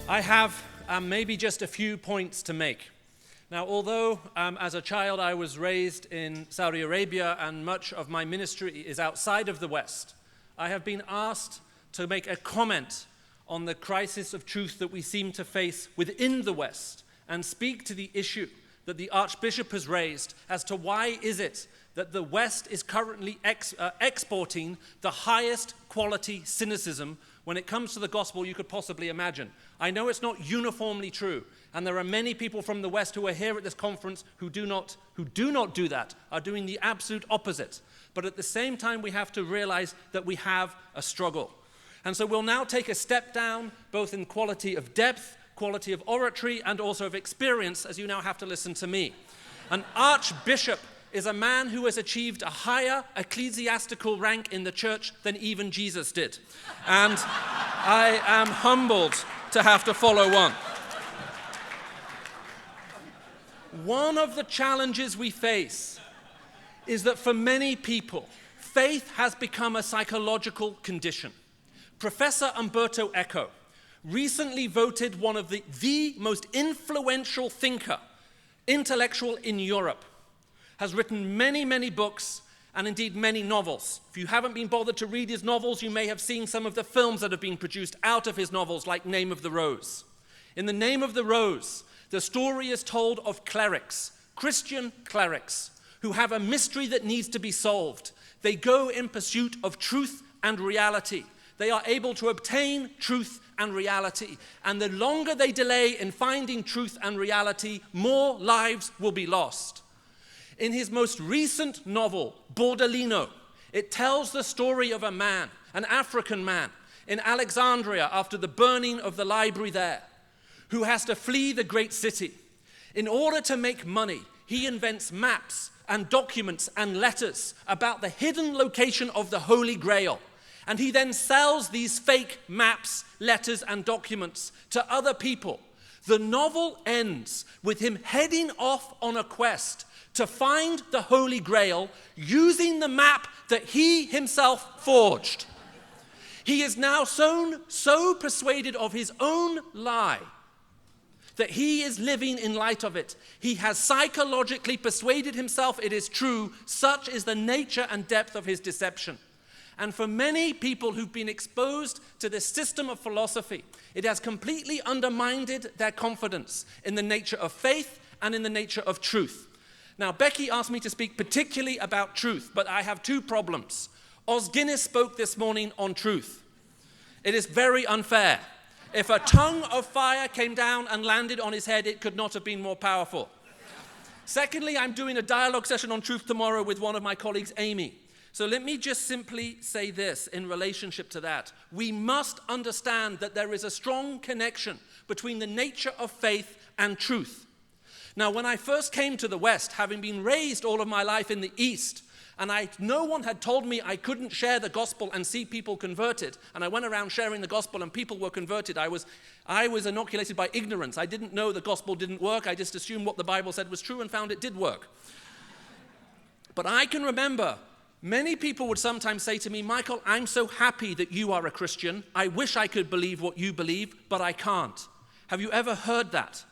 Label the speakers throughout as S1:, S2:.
S1: I have maybe just a few points to make. Now, although as a child I was raised in Saudi Arabia and much of my ministry is outside of the West, I have been asked to make a comment on the crisis of truth that we seem to face within the West and speak to the issue that the Archbishop has raised as to why is it that the West is currently exporting the highest quality cynicism when it comes to the gospel you could possibly imagine. I know it's not uniformly true, and there are many people from the West who are here at this conference who do not do that, are doing the absolute opposite. But at the same time, we have to realize that we have a struggle. And so we'll now take a step down, both in quality of depth, quality of oratory, and also of experience, as you now have to listen to me. An archbishop is a man who has achieved a higher ecclesiastical rank in the church than even Jesus did. And I am humbled to have to follow on. One of the challenges we face is that for many people, faith has become a psychological condition. Professor Umberto Eco recently voted one of the most influential intellectual in Europe, has written many, many books, and indeed many novels. If you haven't been bothered to read his novels, you may have seen some of the films that have been produced out of his novels, like Name of the Rose. In The Name of the Rose, the story is told of clerics, Christian clerics, who have a mystery that needs to be solved. They go in pursuit of truth and reality. They are able to obtain truth and reality. And the longer they delay in finding truth and reality, more lives will be lost. In his most recent novel, Bordellino, it tells the story of a man, an African man, in Alexandria after the burning of the library there, who has to flee the great city. In order to make money, he invents maps and documents and letters about the hidden location of the Holy Grail. And he then sells these fake maps, letters, and documents to other people. The novel ends with him heading off on a quest to find the Holy Grail using the map that he himself forged. He is now so persuaded of his own lie that he is living in light of it. He has psychologically persuaded himself it is true. Such is the nature and depth of his deception. And for many people who've been exposed to this system of philosophy, it has completely undermined their confidence in the nature of faith and in the nature of truth. Now, Becky asked me to speak particularly about truth, but I have two problems. Os Guinness spoke this morning on truth. It is very unfair. If a tongue of fire came down and landed on his head, it could not have been more powerful. Secondly, I'm doing a dialogue session on truth tomorrow with one of my colleagues, Amy. So let me just simply say this in relationship to that. We must understand that there is a strong connection between the nature of faith and truth. Now, when I first came to the West, having been raised all of my life in the East, and no one had told me I couldn't share the gospel and see people converted, and I went around sharing the gospel and people were converted, I was inoculated by ignorance. I didn't know the gospel didn't work. I just assumed what the Bible said was true and found it did work. But I can remember many people would sometimes say to me, Michael, I'm so happy that you are a Christian. I wish I could believe what you believe, but I can't. Have you ever heard that?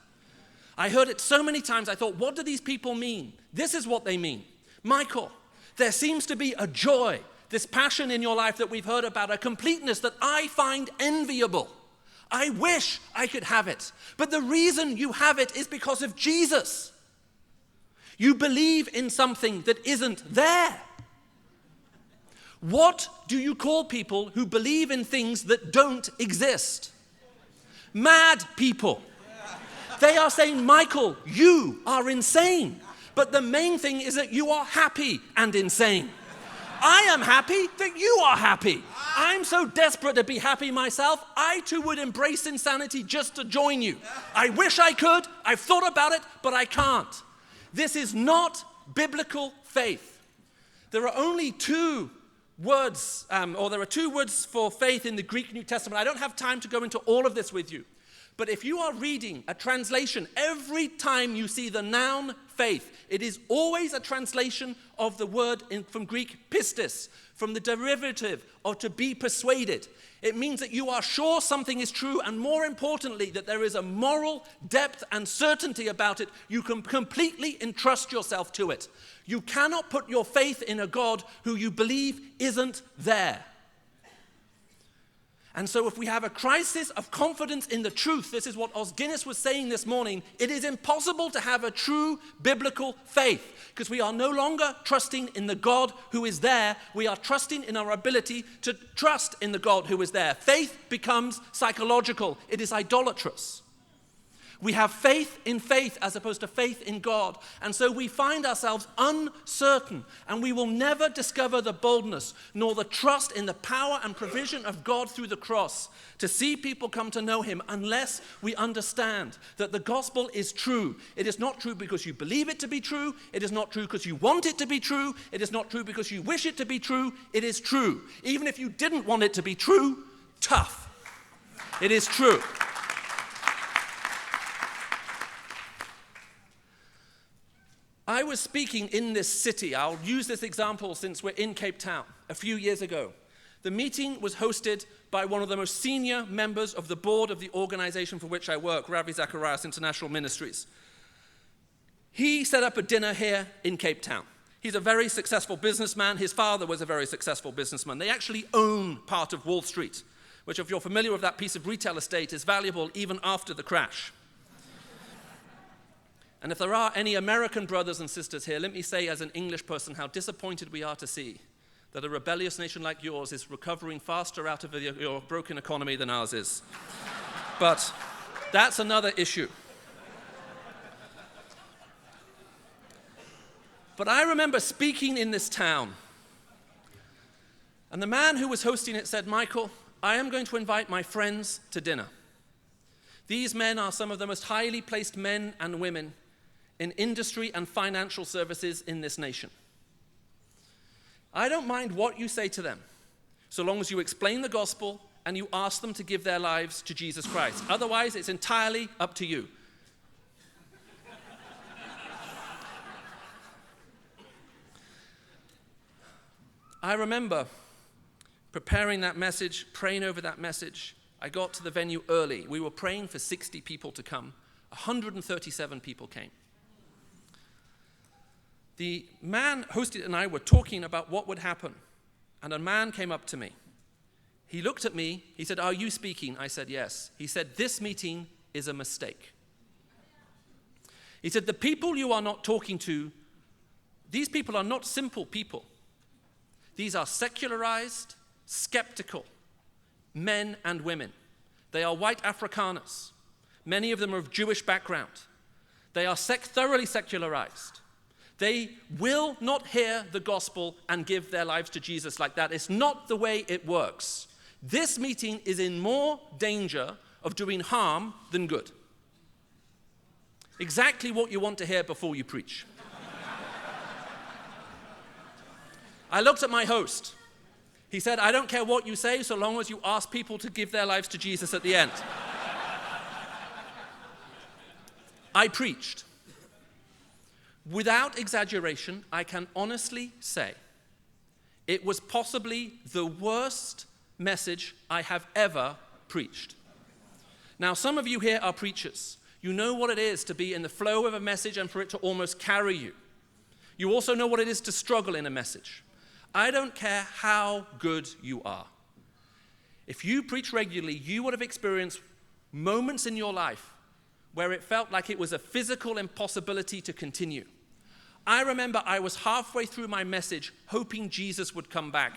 S1: I heard it so many times, I thought, what do these people mean? This is what they mean. Michael, there seems to be a joy, this passion in your life that we've heard about, a completeness that I find enviable. I wish I could have it. But the reason you have it is because of Jesus. You believe in something that isn't there. What do you call people who believe in things that don't exist? Mad people. They are saying, Michael, you are insane. But the main thing is that you are happy and insane. I am happy that you are happy. I'm so desperate to be happy myself, I too would embrace insanity just to join you. I wish I could. I've thought about it, but I can't. This is not biblical faith. There are only two words, there are two words for faith in the Greek New Testament. I don't have time to go into all of this with you. But if you are reading a translation, every time you see the noun faith, it is always a translation of the word from Greek pistis, from the derivative of to be persuaded. It means that you are sure something is true, and more importantly, that there is a moral depth and certainty about it. You can completely entrust yourself to it. You cannot put your faith in a God who you believe isn't there. And so if we have a crisis of confidence in the truth, this is what Os Guinness was saying this morning, it is impossible to have a true biblical faith because we are no longer trusting in the God who is there. We are trusting in our ability to trust in the God who is there. Faith becomes psychological. It is idolatrous. We have faith in faith as opposed to faith in God. And so we find ourselves uncertain, and we will never discover the boldness nor the trust in the power and provision of God through the cross to see people come to know him unless we understand that the gospel is true. It is not true because you believe it to be true. It is not true because you want it to be true. It is not true because you wish it to be true. It is true. Even if you didn't want it to be true, tough. It is true. I was speaking in this city. I'll use this example since we're in Cape Town a few years ago. The meeting was hosted by one of the most senior members of the board of the organization for which I work, Ravi Zacharias International Ministries. He set up a dinner here in Cape Town. He's a very successful businessman. His father was a very successful businessman. They actually own part of Wall Street, which if you're familiar with that piece of retail estate is valuable even after the crash. And if there are any American brothers and sisters here, let me say as an English person how disappointed we are to see that a rebellious nation like yours is recovering faster out of your broken economy than ours is. But that's another issue. But I remember speaking in this town, and the man who was hosting it said, "Michael, I am going to invite my friends to dinner. These men are some of the most highly placed men and women in industry and financial services in this nation. I don't mind what you say to them, so long as you explain the gospel and you ask them to give their lives to Jesus Christ. Otherwise, it's entirely up to you." I remember preparing that message, praying over that message. I got to the venue early. We were praying for 60 people to come. 137 people came. The man hosted and I were talking about what would happen, and a man came up to me. He looked at me. He said, "Are you speaking?" I said, "Yes." He said, "This meeting is a mistake." He said, "The people you are not talking to, these people are not simple people. These are secularized, skeptical men and women. They are white Afrikaners. Many of them are of Jewish background. They are thoroughly secularized. They will not hear the gospel and give their lives to Jesus like that. It's not the way it works. This meeting is in more danger of doing harm than good." Exactly what you want to hear before you preach. I looked at my host. He said, "I don't care what you say so long as you ask people to give their lives to Jesus at the end." I preached. Without exaggeration, I can honestly say it was possibly the worst message I have ever preached. Now, some of you here are preachers. You know what it is to be in the flow of a message and for it to almost carry you. You also know what it is to struggle in a message. I don't care how good you are. If you preach regularly, you would have experienced moments in your life where it felt like it was a physical impossibility to continue. I remember I was halfway through my message hoping Jesus would come back.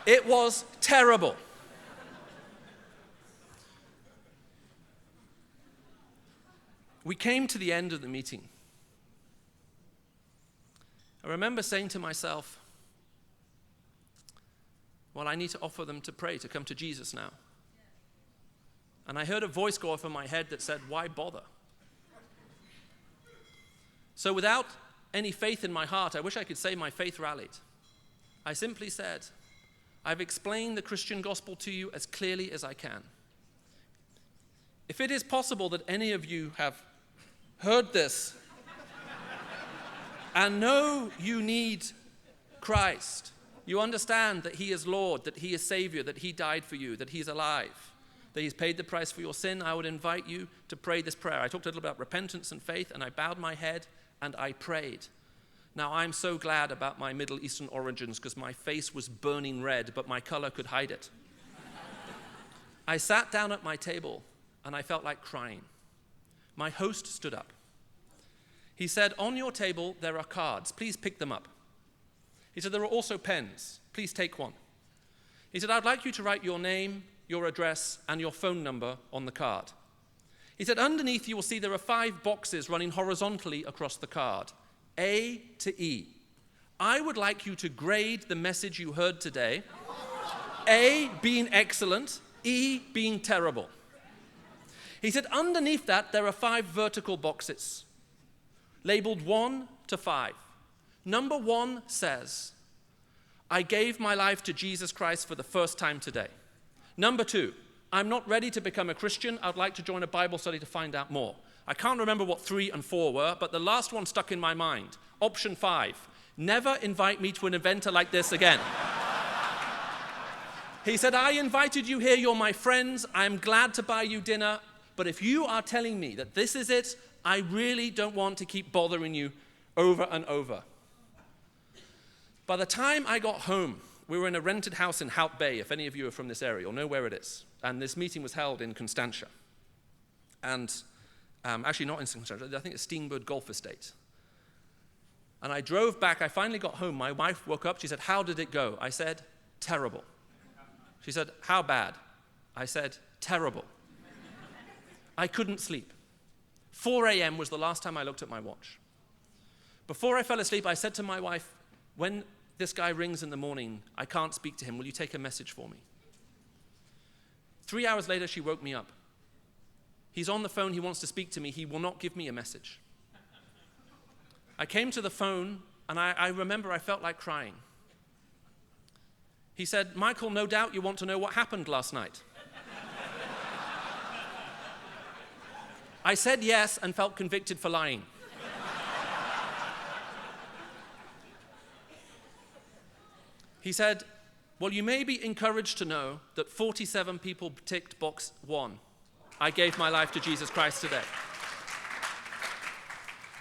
S1: It was terrible. We came to the end of the meeting. I remember saying to myself, well, I need to offer them to pray, to come to Jesus now. And I heard a voice go off in my head that said, why bother? So without any faith in my heart, I wish I could say my faith rallied. I simply said, I've explained the Christian gospel to you as clearly as I can. if it is possible that any of you have heard this and know you need Christ, you understand that he is Lord, that he is Savior, that he died for you, that he's alive, that he's paid the price for your sin, I would invite you to pray this prayer. I talked a little about repentance and faith, and I bowed my head and I prayed. Now, I'm so glad about my Middle Eastern origins because my face was burning red, but my color could hide it. I sat down at my table and I felt like crying. My host stood up. He said, on your table there are cards. Please pick them up. He said, there are also pens. Please take one. He said, I'd like you to write your name, your address, and your phone number on the card. He said, underneath you will see there are 5 boxes running horizontally across the card, A to E. I would like you to grade the message you heard today, A being excellent, E being terrible. He said, underneath that there are 5 vertical boxes, labeled 1 to 5. Number 1 says, I gave my life to Jesus Christ for the first time today. Number 2, I'm not ready to become a Christian. I'd like to join a Bible study to find out more. I can't remember what 3 and 4 were, but the last one stuck in my mind. Option 5, never invite me to an event like this again. He said, I invited you here. You're my friends. I'm glad to buy you dinner. But if you are telling me that this is it, I really don't want to keep bothering you over and over. By the time I got home, we were in a rented house in Hout Bay, if any of you are from this area or know where it is. And this meeting was held in Constantia. And actually not in Constantia, I think it's Steenbird Golf Estate. And I drove back. I finally got home. My wife woke up. She said, how did it go? I said, terrible. She said, how bad? I said, terrible. I couldn't sleep. 4 a.m. was the last time I looked at my watch. Before I fell asleep, I said to my wife, when this guy rings in the morning, I can't speak to him. Will you take a message for me? 3 hours later, she woke me up. He's on the phone. He wants to speak to me. He will not give me a message. I came to the phone, and I remember I felt like crying. He said, Michael, no doubt you want to know what happened last night. I said yes and felt convicted for lying. He said, well, you may be encouraged to know that 47 people ticked box 1. I gave my life to Jesus Christ today.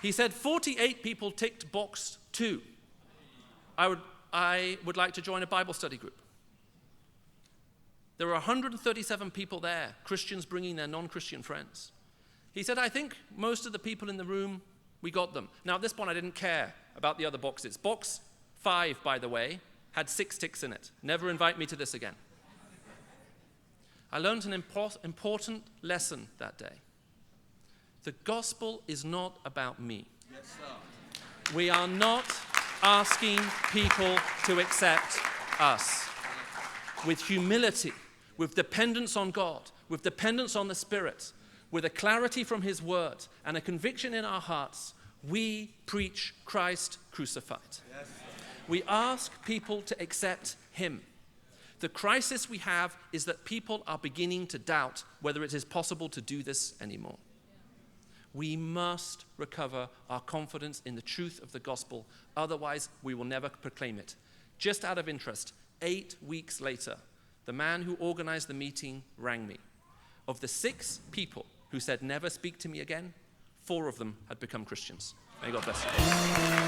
S1: He said 48 people ticked box 2. I would like to join a Bible study group. There were 137 people there, Christians bringing their non-Christian friends. He said, I think most of the people in the room, we got them. Now, at this point, I didn't care about the other boxes. Box 5, by the way, had 6 ticks in it. Never invite me to this again. I learned an important lesson that day. The gospel is not about me. Yes, sir. We are not asking people to accept us. With humility, with dependence on God, with dependence on the Spirit, with a clarity from his word and a conviction in our hearts, we preach Christ crucified. Yes. We ask people to accept him. The crisis we have is that people are beginning to doubt whether it is possible to do this anymore. We must recover our confidence in the truth of the gospel, otherwise we will never proclaim it. Just out of interest, 8 weeks later, the man who organized the meeting rang me. Of the 6 people who said never speak to me again, 4 of them had become Christians. May God bless you.